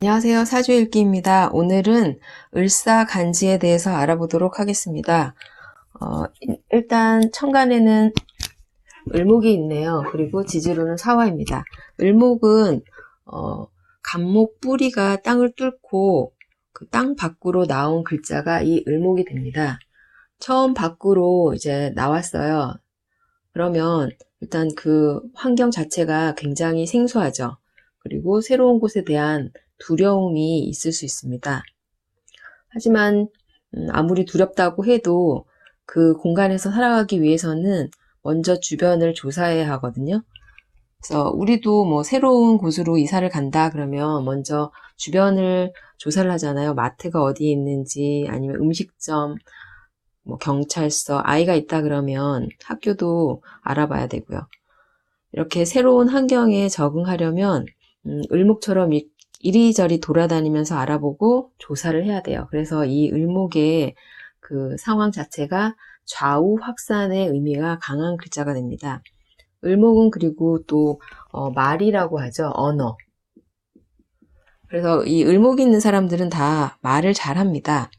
안녕하세요. 사주일기입니다. 오늘은 을사간지에 대해서 알아보도록 하겠습니다. 일단 천간에는 을목이 있네요. 그리고 지지로는 사화입니다. 을목은 간목 뿌리가 땅을 뚫고 그 땅 밖으로 나온 글자가 이 을목이 됩니다. 처음 밖으로 이제 나왔어요. 그러면 일단 그 환경 자체가 굉장히 생소하죠. 그리고 새로운 곳에 대한 두려움이 있을 수 있습니다. 하지만 아무리 두렵다고 해도 그 공간에서 살아가기 위해서는 먼저 주변을 조사해야 하거든요. 그래서 우리도 뭐 새로운 곳으로 이사를 간다 그러면 먼저 주변을 조사를 하잖아요. 마트가 어디에 있는지, 아니면 음식점, 뭐 경찰서, 아이가 있다 그러면 학교도 알아봐야 되고요. 이렇게 새로운 환경에 적응하려면 을목처럼 이리저리 돌아다니면서 알아보고 조사를 해야 돼요. 그래서 이 을목의 그 상황 자체가 좌우 확산의 의미가 강한 글자가 됩니다. 을목은 그리고 또 말이라고 하죠. 언어. 그래서 이 을목이 있는 사람들은 다 말을 잘합니다.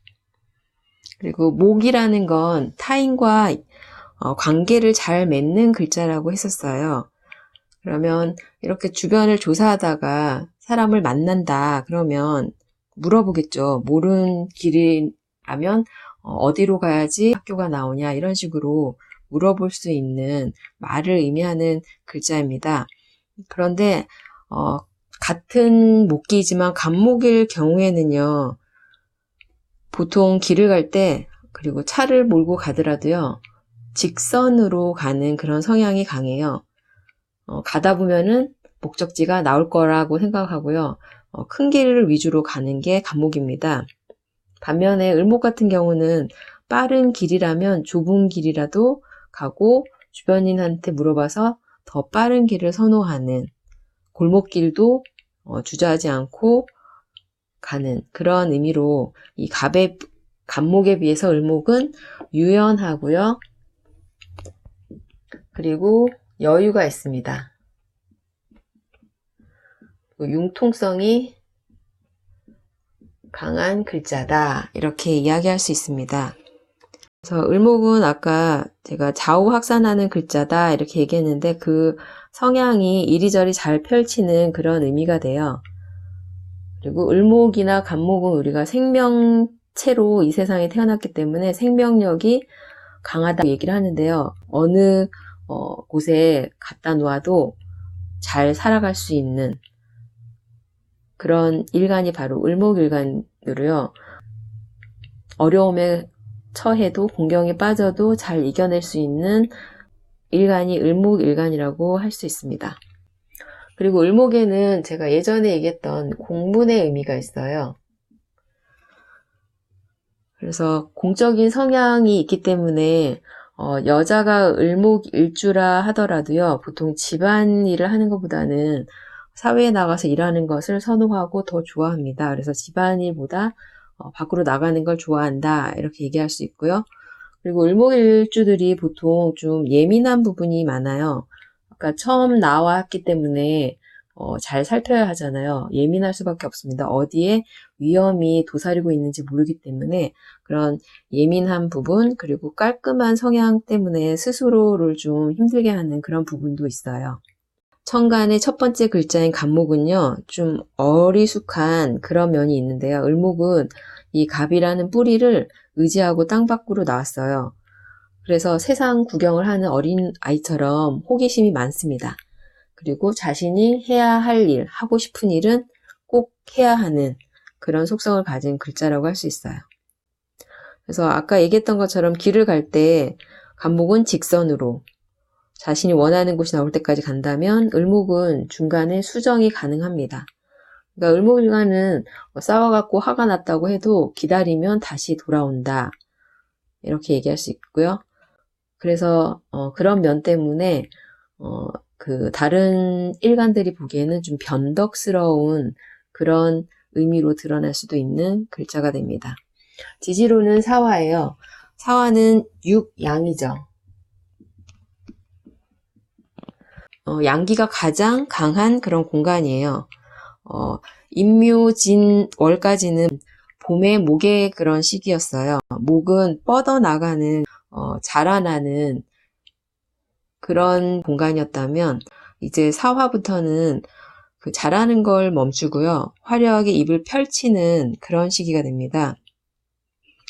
그리고 목이라는 건 타인과 관계를 잘 맺는 글자라고 했었어요. 그러면 이렇게 주변을 조사하다가 사람을 만난다 그러면 물어보겠죠. 모르는 길이라면 어디로 가야지 학교가 나오냐, 이런 식으로 물어볼 수 있는 말을 의미하는 글자입니다. 그런데 같은 목기이지만 간목일 경우에는요, 보통 길을 갈 때, 그리고 차를 몰고 가더라도요, 직선으로 가는 그런 성향이 강해요. 가다 보면은 목적지가 나올 거라고 생각하고요. 큰 길을 위주로 가는 게 간목입니다. 반면에 을목 같은 경우는 빠른 길이라면 좁은 길이라도 가고 주변인한테 물어봐서 더 빠른 길을 선호하는, 골목길도 주저하지 않고 가는 그런 의미로 이 간목에 비해서 을목은 유연하고요. 그리고 여유가 있습니다. 융통성이 강한 글자다, 이렇게 이야기할 수 있습니다. 그래서 을목은 아까 제가 좌우 확산하는 글자다 이렇게 얘기했는데, 그 성향이 이리저리 잘 펼치는 그런 의미가 돼요. 그리고 을목이나 간목은 우리가 생명체로 이 세상에 태어났기 때문에 생명력이 강하다고 얘기를 하는데요. 어느 곳에 갖다 놓아도 잘 살아갈 수 있는 그런 일간이 바로 을목일간으로요. 어려움에 처해도, 공경에 빠져도 잘 이겨낼 수 있는 일간이 을목일간이라고 할 수 있습니다. 그리고 을목에는 제가 예전에 얘기했던 공문의 의미가 있어요. 그래서 공적인 성향이 있기 때문에 여자가 을목일주라 하더라도요, 보통 집안일을 하는 것보다는 사회에 나가서 일하는 것을 선호하고 더 좋아합니다. 그래서 집안일보다 밖으로 나가는 걸 좋아한다, 이렇게 얘기할 수 있고요. 그리고 을목일주들이 보통 좀 예민한 부분이 많아요. 그러니까 처음 나왔기 때문에 잘 살펴야 하잖아요. 예민할 수밖에 없습니다. 어디에 위험이 도사리고 있는지 모르기 때문에 그런 예민한 부분, 그리고 깔끔한 성향 때문에 스스로를 좀 힘들게 하는 그런 부분도 있어요. 천간의 첫 번째 글자인 간목은요, 좀 어리숙한 그런 면이 있는데요. 을목은 이 갑이라는 뿌리를 의지하고 땅 밖으로 나왔어요. 그래서 세상 구경을 하는 어린 아이처럼 호기심이 많습니다. 그리고 자신이 해야 할 일, 하고 싶은 일은 꼭 해야 하는 그런 속성을 가진 글자라고 할 수 있어요. 그래서 아까 얘기했던 것처럼 길을 갈 때 간목은 직선으로 자신이 원하는 곳이 나올 때까지 간다면, 을목은 중간에 수정이 가능합니다. 그러니까 을목일간은 싸워갖고 화가 났다고 해도 기다리면 다시 돌아온다, 이렇게 얘기할 수 있고요. 그래서 그런 면 때문에 그 다른 일간들이 보기에는 좀 변덕스러운 그런 의미로 드러날 수도 있는 글자가 됩니다. 지지로는 사화예요. 사화는 육양이죠. 양기가 가장 강한 그런 공간이에요. 임묘진월까지는 봄의 목의 그런 시기였어요. 목은 뻗어나가는, 자라나는 그런 공간이었다면, 이제 사화부터는 그 자라는 걸 멈추고요. 화려하게 잎을 펼치는 그런 시기가 됩니다.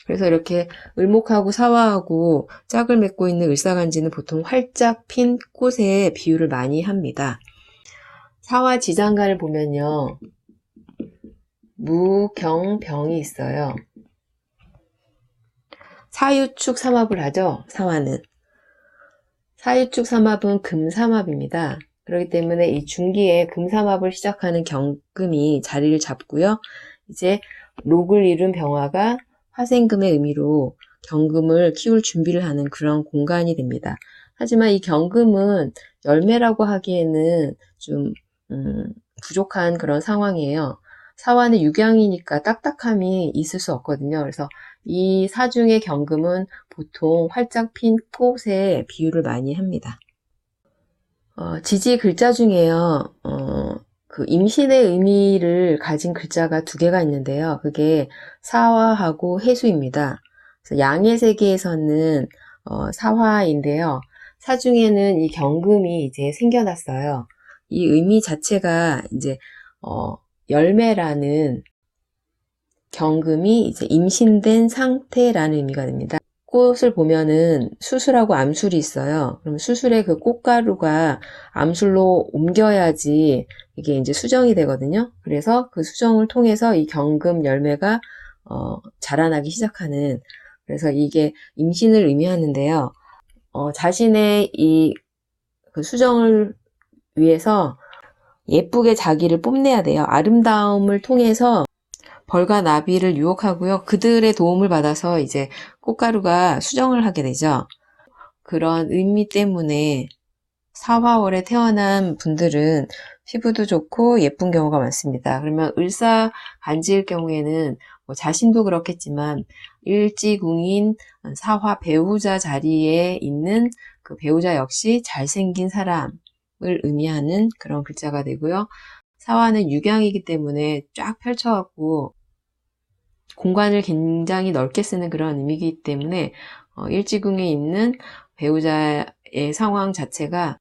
그래서 이렇게 을목하고 사화하고 짝을 맺고 있는 을사간지는 보통 활짝 핀 꽃에 비유를 많이 합니다. 사화 지장간을 보면요. 무경병이 있어요. 사유축 삼합을 하죠. 사화는. 사유축 삼합은 금삼합입니다. 그렇기 때문에 이 중기에 금삼합을 시작하는 경금이 자리를 잡고요. 이제 록을 이룬 병화가 화생금의 의미로 경금을 키울 준비를 하는 그런 공간이 됩니다. 하지만 이 경금은 열매라고 하기에는 좀 부족한 그런 상황이에요. 사화는 육양이니까 딱딱함이 있을 수 없거든요. 그래서 이 사중의 경금은 보통 활짝 핀 꽃에 비유를 많이 합니다. 지지 글자 중에요. 그 임신의 의미를 가진 글자가 두 개가 있는데요. 그게 사화하고 해수입니다. 그래서 양의 세계에서는 사화인데요. 사중에는 이 경금이 이제 생겨났어요. 이 의미 자체가 이제 열매라는 경금이 이제 임신된 상태라는 의미가 됩니다. 꽃을 보면은 수술하고 암술이 있어요. 그럼 수술의 그 꽃가루가 암술로 옮겨야지 이게 이제 수정이 되거든요. 그래서 그 수정을 통해서 이 경금 열매가 자라나기 시작하는, 그래서 이게 임신을 의미하는데요. 자신의 그 수정을 위해서 예쁘게 자기를 뽐내야 돼요. 아름다움을 통해서 벌과 나비를 유혹하고요. 그들의 도움을 받아서 이제 꽃가루가 수정을 하게 되죠. 그런 의미 때문에 사화월에 태어난 분들은 피부도 좋고 예쁜 경우가 많습니다. 그러면 을사간지일 경우에는 자신도 그렇겠지만 일지궁인 사화 배우자 자리에 있는 그 배우자 역시 잘생긴 사람을 의미하는 그런 글자가 되고요. 사화는 육양이기 때문에 쫙 펼쳐갖고 공간을 굉장히 넓게 쓰는 그런 의미이기 때문에 일지궁에 있는 배우자의 상황 자체가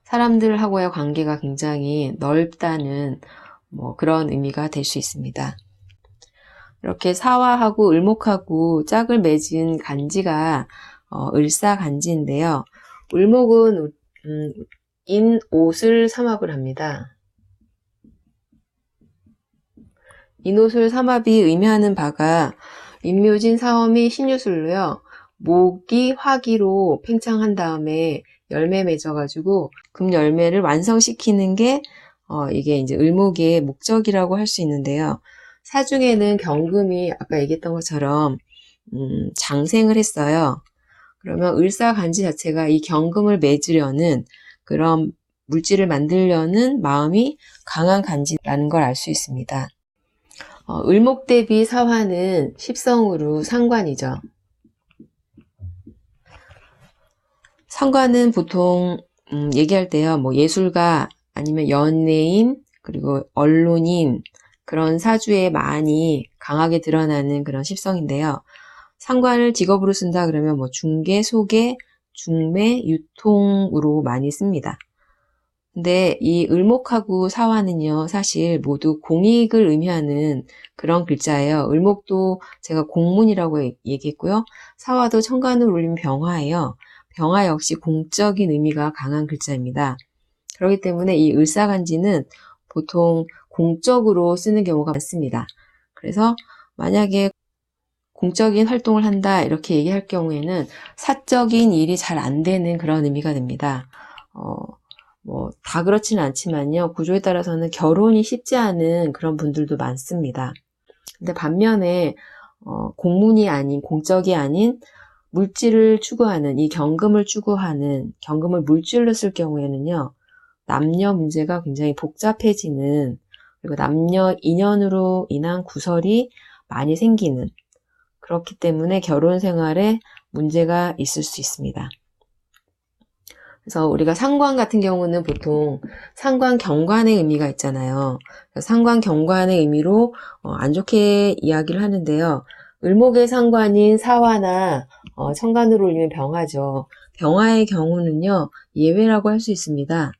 사람들하고의 관계가 굉장히 넓다는 그런 의미가 될 수 있습니다. 이렇게 사화하고 을목하고 짝을 맺은 간지가 을사간지인데요. 을목은 인옷을 삼합을 합니다. 인옷을 삼합이 의미하는 바가 임묘진 사험이 신유술로요. 목이 화기로 팽창한 다음에 열매 맺어가지고 금 열매를 완성시키는 게 이게 이제 을목의 목적이라고 할 수 있는데요. 사중에는 경금이 아까 얘기했던 것처럼 장생을 했어요. 그러면 을사간지 자체가 이 경금을 맺으려는 그런 물질을 만들려는 마음이 강한 간지라는 걸 알 수 있습니다. 을목 대비 사화는 십성으로 상관이죠. 상관은 보통 얘기할 때요, 예술가 아니면 연예인 그리고 언론인 그런 사주에 많이 강하게 드러나는 그런 십성인데요. 상관을 직업으로 쓴다 그러면 중개, 소개, 중매, 유통으로 많이 씁니다. 근데 이 을목하고 사화는요, 사실 모두 공익을 의미하는 그런 글자예요. 을목도 제가 공문이라고 얘기했고요. 사화도 천간을 올린 병화예요. 병화 역시 공적인 의미가 강한 글자입니다. 그렇기 때문에 이 을사간지는 보통 공적으로 쓰는 경우가 많습니다. 그래서 만약에 공적인 활동을 한다 이렇게 얘기할 경우에는 사적인 일이 잘 안 되는 그런 의미가 됩니다. 다 그렇지는 않지만요. 구조에 따라서는 결혼이 쉽지 않은 그런 분들도 많습니다. 근데 반면에 공문이 아닌, 공적이 아닌 물질을 추구하는, 이 경금을 추구하는, 경금을 물질로 쓸 경우에는요. 남녀 문제가 굉장히 복잡해지는, 그리고 남녀 인연으로 인한 구설이 많이 생기는, 그렇기 때문에 결혼 생활에 문제가 있을 수 있습니다. 그래서 우리가 상관 같은 경우는 보통 상관 경관의 의미가 있잖아요. 상관 경관의 의미로 안 좋게 이야기를 하는데요. 을목의 상관인 사화나 천간으로 올리면 병화죠. 병화의 경우는요, 예외라고 할 수 있습니다.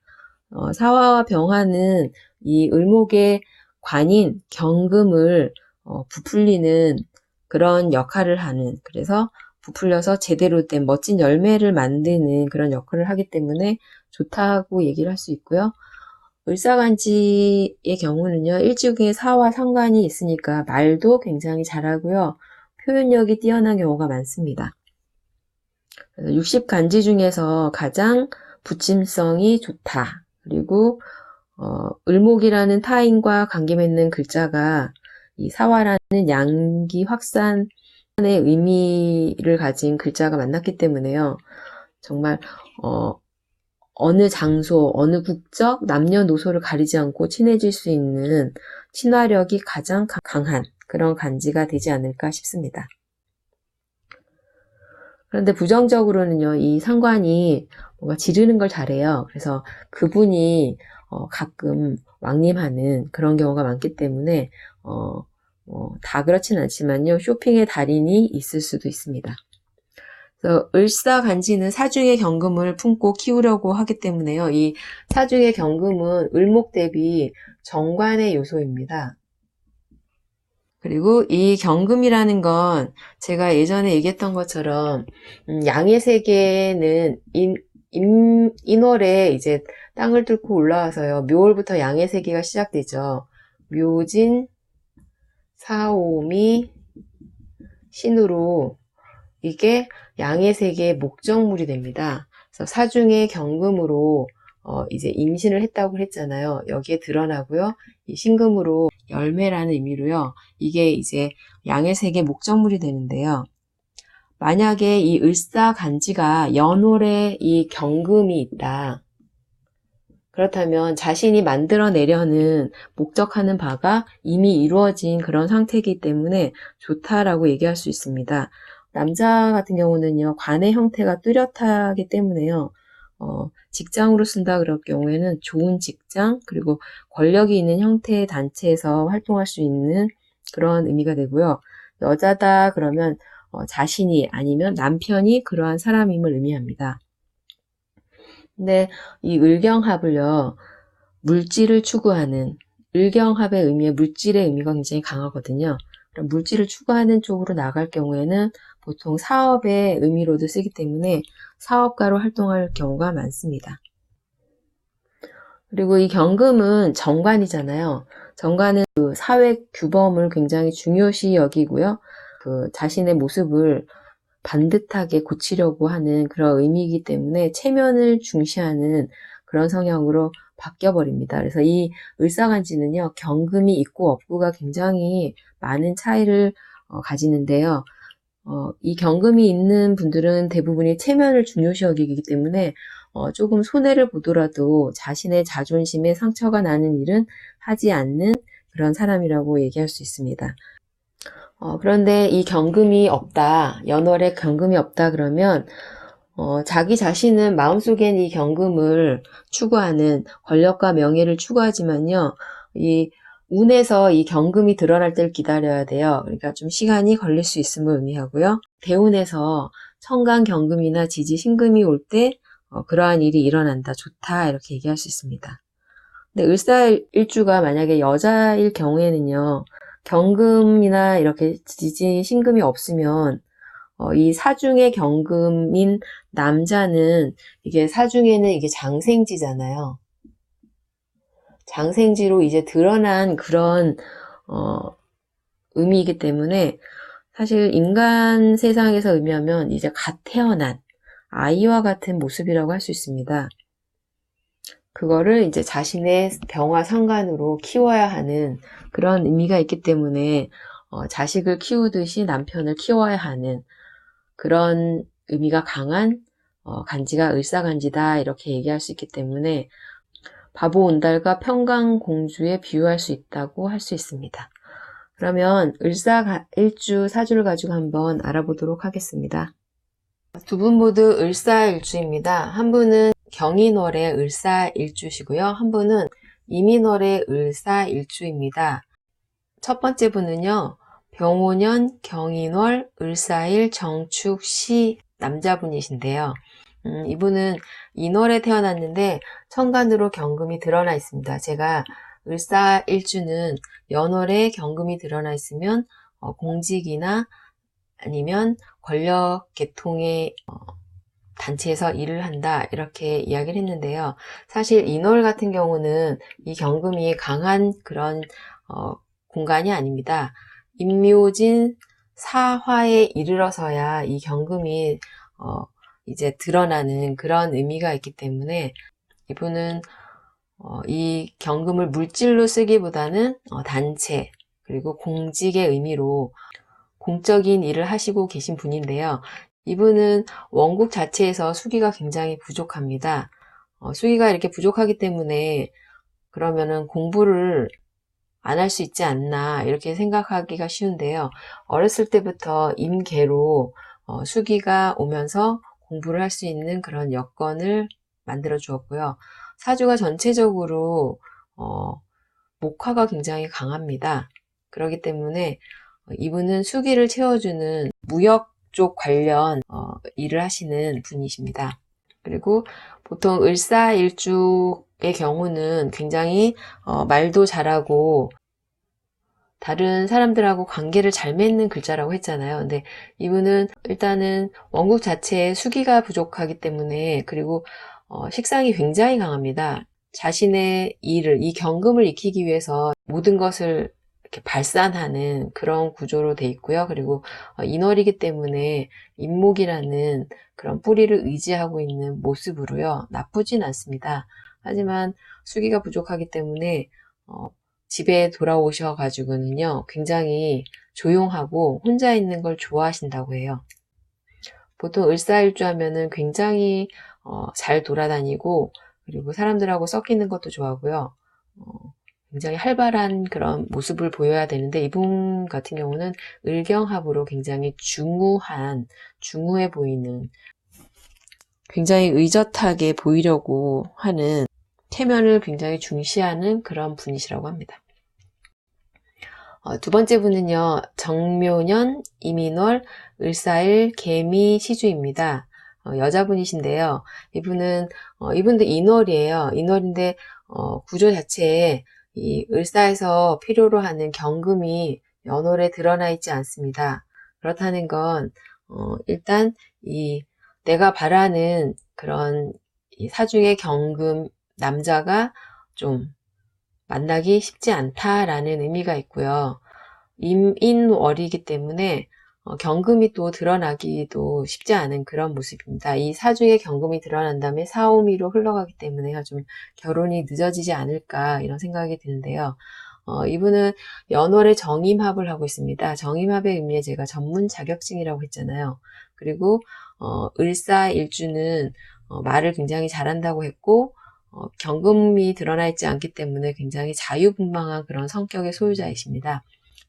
사화와 병화는 이 을목의 관인 경금을 부풀리는 그런 역할을 하는, 그래서 부풀려서 제대로 된 멋진 열매를 만드는 그런 역할을 하기 때문에 좋다고 얘기를 할 수 있고요. 을사간지의 경우는요, 일지국에 사와 상관이 있으니까 말도 굉장히 잘하고요. 표현력이 뛰어난 경우가 많습니다. 그래서 60간지 중에서 가장 붙임성이 좋다. 그리고 을목이라는 타인과 관계 맺는 글자가 이 사화라는 양기 확산의 의미를 가진 글자가 만났기 때문에요. 정말 어느 장소, 어느 국적, 남녀노소를 가리지 않고 친해질 수 있는 친화력이 가장 강한 그런 간지가 되지 않을까 싶습니다. 그런데 부정적으로는요, 이 상관이 뭔가 지르는 걸 잘해요. 그래서 그분이 가끔 왕림하는 그런 경우가 많기 때문에 다 그렇진 않지만요, 쇼핑의 달인이 있을 수도 있습니다. 그래서 을사간지는 사중의 경금을 품고 키우려고 하기 때문에요. 이 사중의 경금은 을목 대비 정관의 요소입니다. 그리고 이 경금이라는 건 제가 예전에 얘기했던 것처럼 양의 세계는 인월에 이제 땅을 뚫고 올라와서요. 묘월부터 양의 세계가 시작되죠. 묘진, 사오미, 신으로 이게 양의 세계의 목적물이 됩니다. 그래서 사중의 경금으로 이제 임신을 했다고 했잖아요. 여기에 드러나고요. 이 신금으로 열매라는 의미로요. 이게 이제 양의 세계 목적물이 되는데요. 만약에 이 을사간지가 연월에 이 경금이 있다. 그렇다면 자신이 만들어내려는 목적하는 바가 이미 이루어진 그런 상태이기 때문에 좋다라고 얘기할 수 있습니다. 남자 같은 경우는요, 관의 형태가 뚜렷하기 때문에요, 직장으로 쓴다 그럴 경우에는 좋은 직장, 그리고 권력이 있는 형태의 단체에서 활동할 수 있는 그런 의미가 되고요. 여자다 그러면 자신이 아니면 남편이 그러한 사람임을 의미합니다. 근데 이 을경합을요, 물질을 추구하는, 을경합의 의미에 물질의 의미가 굉장히 강하거든요. 그럼 물질을 추구하는 쪽으로 나갈 경우에는 보통 사업의 의미로도 쓰기 때문에 사업가로 활동할 경우가 많습니다. 그리고 이 경금은 정관이잖아요. 정관은 그 사회 규범을 굉장히 중요시 여기고요. 그 자신의 모습을 반듯하게 고치려고 하는 그런 의미이기 때문에 체면을 중시하는 그런 성향으로 바뀌어버립니다. 그래서 이 을사간지는요, 경금이 있고 없고가 굉장히 많은 차이를 가지는데요. 이 경금이 있는 분들은 대부분이 체면을 중요시 여기기 때문에 조금 손해를 보더라도 자신의 자존심에 상처가 나는 일은 하지 않는 그런 사람이라고 얘기할 수 있습니다. 그런데 이 경금이 없다, 연월에 경금이 없다 그러면 자기 자신은 마음속엔 이 경금을 추구하는 권력과 명예를 추구하지만요, 이 운에서 이 경금이 드러날 때를 기다려야 돼요. 그러니까 좀 시간이 걸릴 수 있음을 의미하고요. 대운에서 천간 경금이나 지지 신금이 올 때 그러한 일이 일어난다, 좋다 이렇게 얘기할 수 있습니다. 근데 을사일주가 만약에 여자일 경우에는요, 경금이나 이렇게 지지 신금이 없으면 이 사중의 경금인 남자는 이게 사중에는 이게 장생지잖아요. 장생지로 이제 드러난 그런 의미이기 때문에 사실 인간 세상에서 의미하면 이제 갓 태어난 아이와 같은 모습이라고 할 수 있습니다. 그거를 이제 자신의 병화 상관으로 키워야 하는 그런 의미가 있기 때문에 자식을 키우듯이 남편을 키워야 하는 그런 의미가 강한 간지가 을사간지다 이렇게 얘기할 수 있기 때문에 바보 온달과 평강공주에 비유할 수 있다고 할 수 있습니다. 그러면 을사일주 사주를 가지고 한번 알아보도록 하겠습니다. 두 분 모두 을사일주입니다. 한 분은 경인월의 을사일주시고요. 한 분은 이민월의 을사일주입니다. 첫 번째 분은요, 병오년 경인월 을사일 정축시 남자분이신데요. 이분은 인월에 태어났는데 천간으로 경금이 드러나 있습니다. 제가 을사일주는 연월에 경금이 드러나 있으면 공직이나 아니면 권력 계통의 단체에서 일을 한다 이렇게 이야기를 했는데요. 사실 인월 같은 경우는 이 경금이 강한 그런 공간이 아닙니다. 임묘진 사화에 이르러서야 이 경금이 이제 드러나는 그런 의미가 있기 때문에 이분은 이 경금을 물질로 쓰기보다는 단체 그리고 공직의 의미로 공적인 일을 하시고 계신 분인데요. 이분은 원국 자체에서 수기가 굉장히 부족합니다. 수기가 이렇게 부족하기 때문에 그러면은 공부를 안 할 수 있지 않나 이렇게 생각하기가 쉬운데요. 어렸을 때부터 임계로 수기가 오면서 공부를 할 수 있는 그런 여건을 만들어 주었고요. 사주가 전체적으로 목화가 굉장히 강합니다. 그렇기 때문에 이분은 수기를 채워주는 무역 쪽 관련 일을 하시는 분이십니다. 그리고 보통 을사일주의 경우는 굉장히 말도 잘하고 다른 사람들하고 관계를 잘 맺는 글자라고 했잖아요. 근데 이분은 일단은 원국 자체에 수기가 부족하기 때문에 그리고 식상이 굉장히 강합니다. 자신의 일을, 이 경금을 익히기 위해서 모든 것을 이렇게 발산하는 그런 구조로 돼 있고요. 그리고 인월이기 때문에 인목이라는 그런 뿌리를 의지하고 있는 모습으로요. 나쁘진 않습니다. 하지만 수기가 부족하기 때문에 집에 돌아오셔가지고는요, 굉장히 조용하고 혼자 있는 걸 좋아하신다고 해요. 보통 을사일주 하면은 굉장히 잘 돌아다니고 그리고 사람들하고 섞이는 것도 좋아하고요. 굉장히 활발한 그런 모습을 보여야 되는데 이분 같은 경우는 을경합으로 굉장히 중후해 보이는 굉장히 의젓하게 보이려고 하는 체면을 굉장히 중시하는 그런 분이시라고 합니다. 두 번째 분은요, 정묘년 이민월 을사일 개미 시주입니다. 여자분이신데요. 이분도 인월이에요. 인월인데 구조 자체에 이 을사에서 필요로 하는 경금이 연월에 드러나 있지 않습니다. 그렇다는 건 일단 이 내가 바라는 그런 이 사중의 경금 남자가 좀 만나기 쉽지 않다라는 의미가 있고요. 임인월이기 때문에 경금이 또 드러나기도 쉽지 않은 그런 모습입니다. 이 사주에 경금이 드러난 다음에 사오미로 흘러가기 때문에 좀 결혼이 늦어지지 않을까 이런 생각이 드는데요. 이분은 연월에 정임합을 하고 있습니다. 정임합의 의미에 제가 전문 자격증이라고 했잖아요. 그리고 을사일주는 말을 굉장히 잘한다고 했고 경금이 드러나 있지 않기 때문에 굉장히 자유분방한 그런 성격의 소유자이십니다.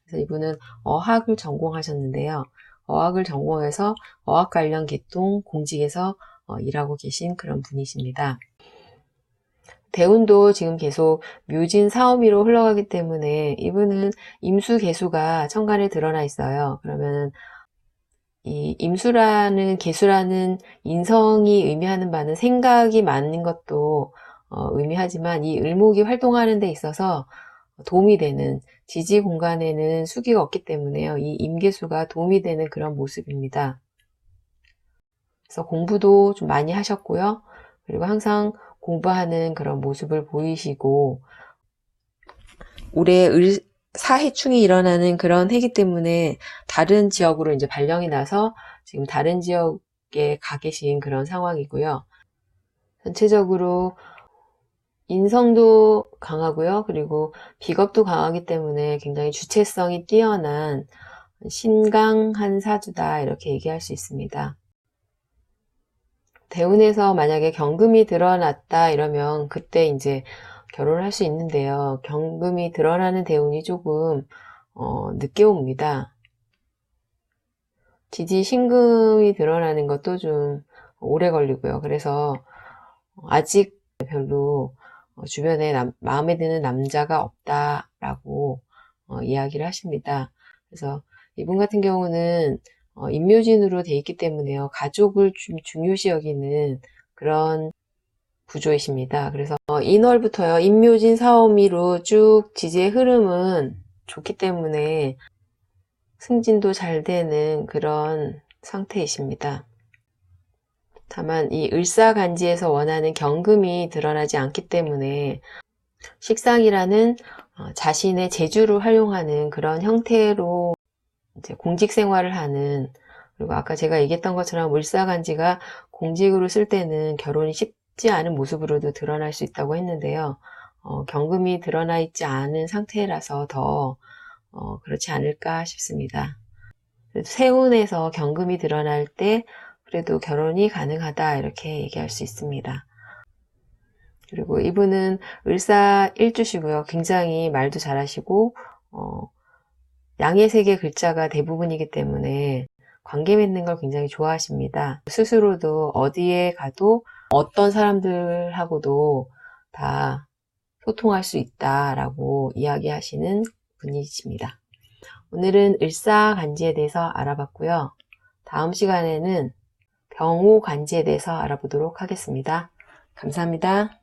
그래서 이분은 어학을 전공하셨는데요. 어학을 전공해서 어학 관련 계통 공직에서 일하고 계신 그런 분이십니다. 대운도 지금 계속 묘진 사오미로 흘러가기 때문에 이분은 임수개수가 천간에 드러나 있어요. 그러면은 이 임수라는 개수라는 인성이 의미하는 바는 생각이 많은 것도 의미하지만 이 을목이 활동하는 데 있어서 도움이 되는 지지 공간에는 수기가 없기 때문에요. 이 임계수가 도움이 되는 그런 모습입니다. 그래서 공부도 좀 많이 하셨고요. 그리고 항상 공부하는 그런 모습을 보이시고 올해 사해충이 일어나는 그런 해기 때문에 다른 지역으로 이제 발령이 나서 지금 다른 지역에 가 계신 그런 상황이고요. 전체적으로 인성도 강하고요. 그리고 비겁도 강하기 때문에 굉장히 주체성이 뛰어난 신강한 사주다 이렇게 얘기할 수 있습니다. 대운에서 만약에 경금이 드러났다 이러면 그때 이제 결혼을 할 수 있는데요. 경금이 드러나는 대운이 조금 늦게 옵니다. 지지 신금이 드러나는 것도 좀 오래 걸리고요. 그래서 아직 별로 주변에 마음에 드는 남자가 없다라고 이야기를 하십니다. 그래서 이분 같은 경우는 임묘진으로 돼 있기 때문에요. 가족을 좀 중요시 여기는 그런 구조이십니다. 그래서 인월부터요. 임묘진 사오미로 쭉 지지의 흐름은 좋기 때문에 승진도 잘 되는 그런 상태이십니다. 다만 이 을사간지에서 원하는 경금이 드러나지 않기 때문에 식상이라는 자신의 재주를 활용하는 그런 형태로 이제 공직 생활을 하는, 그리고 아까 제가 얘기했던 것처럼 을사간지가 공직으로 쓸 때는 결혼이 쉽지 않은 모습으로도 드러날 수 있다고 했는데요. 경금이 드러나 있지 않은 상태라서 더 그렇지 않을까 싶습니다. 세운에서 경금이 드러날 때 그래도 결혼이 가능하다 이렇게 얘기할 수 있습니다. 그리고 이분은 을사 일주시고요. 굉장히 말도 잘하시고 양의 세계 글자가 대부분이기 때문에 관계 맺는 걸 굉장히 좋아하십니다. 스스로도 어디에 가도 어떤 사람들하고도 다 소통할 수 있다라고 이야기하시는 분이십니다. 오늘은 을사간지에 대해서 알아봤고요. 다음 시간에는 병호간지에 대해서 알아보도록 하겠습니다. 감사합니다.